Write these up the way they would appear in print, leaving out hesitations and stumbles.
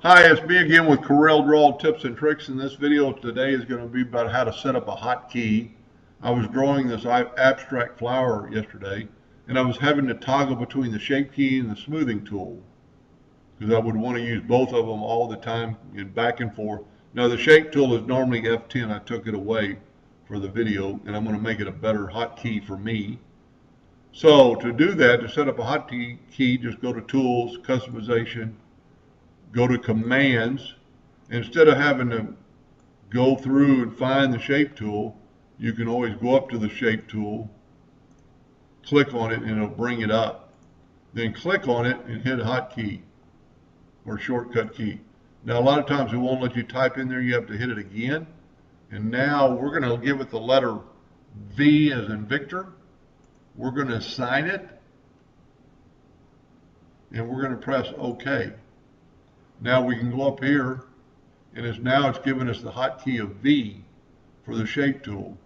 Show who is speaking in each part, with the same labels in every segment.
Speaker 1: Hi, it's me again with Corel Draw Tips and Tricks, and this video today is going to be about how to set up a hotkey. I was drawing this abstract flower yesterday, and I was having to toggle between the shape key and the smoothing tool because I would want to use both of them all the time and back and forth. Now the shape tool is normally F10. I took it away for the video, and I'm going to make it a better hotkey for me. So to do that, to set up a hotkey, just go to Tools, Customization, go to Commands. Instead of having to go through and find the shape tool, you can always go up to the shape tool, click on it, and it'll bring it up. Then click on it and hit hotkey or shortcut key. Now a lot of times it won't let you type in there, you have to hit it again. And now we're going to give it the letter V as in Victor. We're going to assign it, and we're going to press OK. Now we can go up here, and it's giving us the hotkey of V for the shape tool.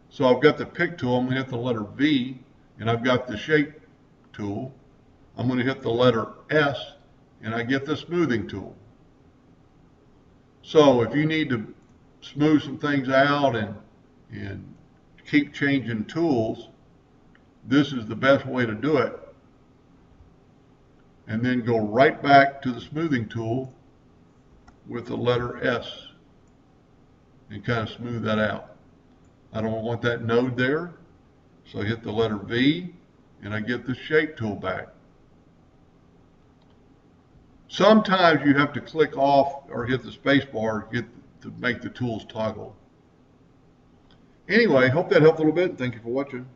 Speaker 1: So I've got the pick tool, I'm going to hit the letter V, and I've got the shape tool. I'm going to hit the letter S, and I get the smoothing tool. So if you need to smooth some things out and keep changing tools, this is the best way to do it. And then go right back to the smoothing tool with the letter S and kind of smooth that out. I don't want that node there, so I hit the letter V and I get the shape tool back. Sometimes you have to click off or hit the space bar to make the tools toggle. Anyway, hope that helped a little bit. Thank you for watching.